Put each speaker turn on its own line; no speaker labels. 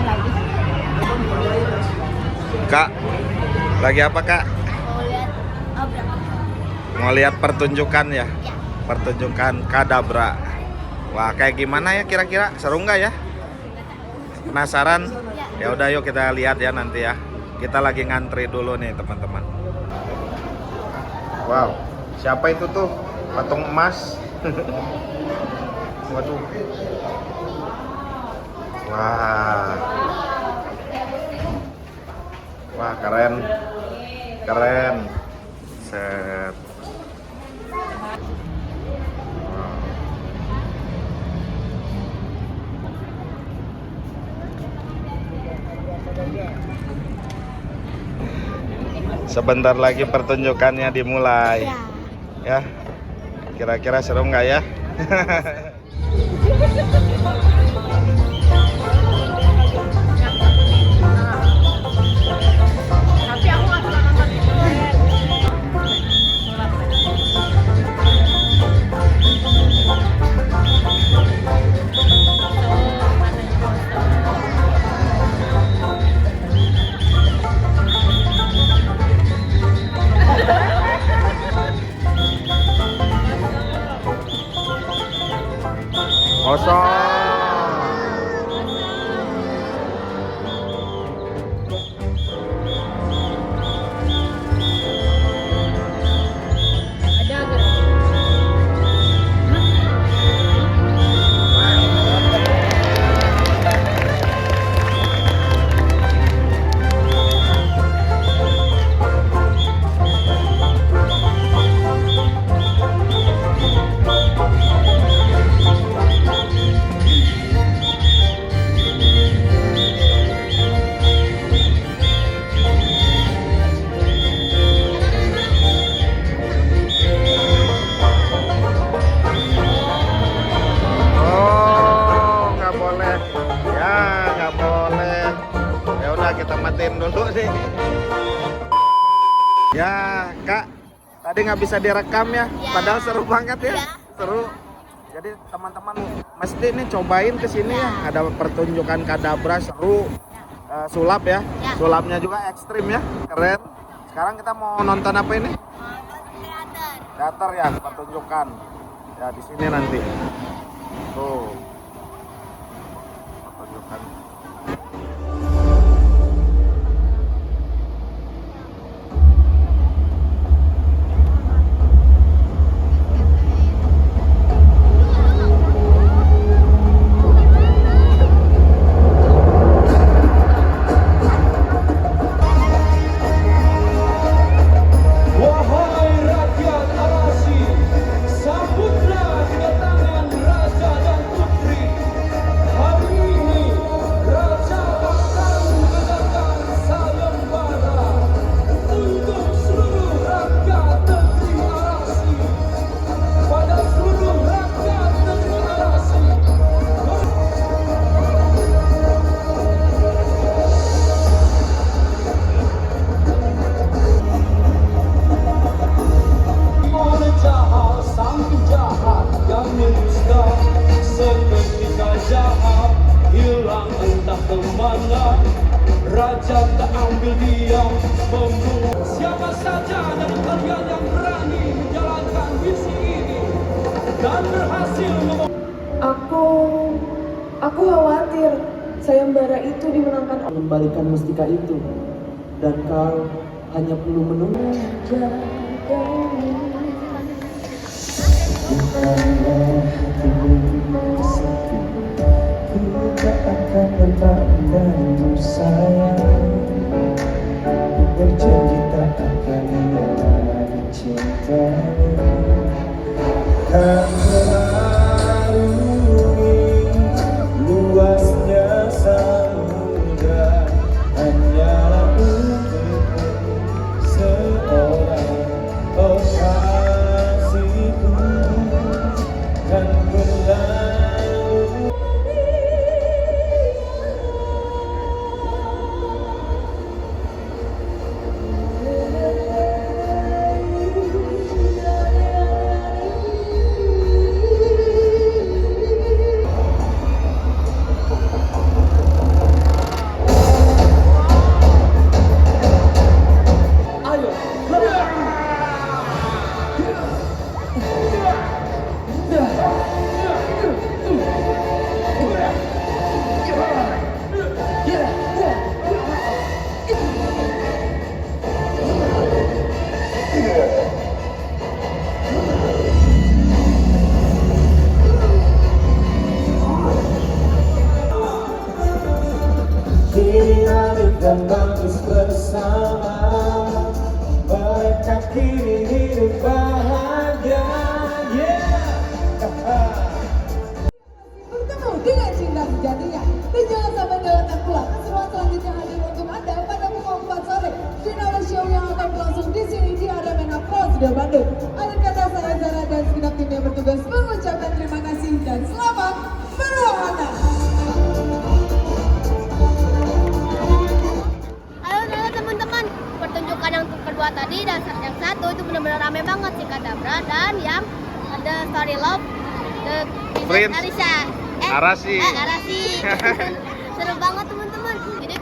lagi.
Kak, lagi apa kak?
Mau lihat berapa?
Mau lihat pertunjukan ya?
Ya.
Pertunjukan kadabra. Wah, kayak gimana ya kira-kira? Seru nggak ya? Penasaran? Ya udah yuk kita lihat ya nanti ya. Kita lagi ngantri dulu nih teman-teman. Wow, siapa itu tuh? Patung emas. Waduh. Wah. Wah, keren. Keren. Set. Sebentar lagi pertunjukannya dimulai. Ya. Kira-kira seru nggak ya?
Tapi aku nggak suka nonton itu. Ada gerak.
Oh, nggak boleh. Ya, nggak boleh. Ya udah kita matiin dulu nih. Ya, Kak. Tadi nggak bisa direkam ya. Padahal seru banget ya. Seru. Jadi teman-teman mesti nih cobain ke sini ya. Ada pertunjukan kadabra seru. Sulap ya. Sulapnya juga ekstrim ya. Keren. Sekarang kita mau nonton apa ini? Teater ya, pertunjukan. Ya di sini nanti. Tuh. Pertunjukan.
Wahai rakyat Arasi, sambutlah kedatangan raja dan putri. Hari ini raja akan mengadakan sayembara untuk seluruh rakyat negeri Arasi. Pada seluruh rakyat negeri Arasi. Jahat, sang jahat yang mendusta, seketika jahat hilang entah kemana. Raja tak ambil diam membunuh siapa saja dari kalian yang berani menjalankan misi ini dan berhasil
Aku khawatir sayembara itu dimenangkan.
Mengembalikan mustika itu, dan kau hanya perlu menunggu. Bukanlah hatimu sepi, ku tak akan berpaling darimu sayang. Ku berjanji tak akan hilang cintamu. Kan melalui luasnya samudra, hanyalah untukmu seorang. Oh kasihku, kan berlalu. Dinarik dan bagus bersama. Mereka kini hidup bahagia.
Bertemu dengan cinta sejatinya. Dan jangan sampai lewatkan pula keseruan selanjutnya hadir untuk Anda pada pukul 4 sore di Nawa Show yang akan berlangsung di sini di Arena Pro Studio Bandung. Akhir kata saya Zara dan segenap tim yang bertugas mengucapkan terima kasih dan selamat berwahana.
Halo teman-teman, pertunjukan yang kedua tadi dan yang satu itu benar-benar rame banget sih Kadabra, dan yang ada Story Love, The
Prince.
Alisa,
Arasi.
Arasi. Seru banget teman-teman. Jadi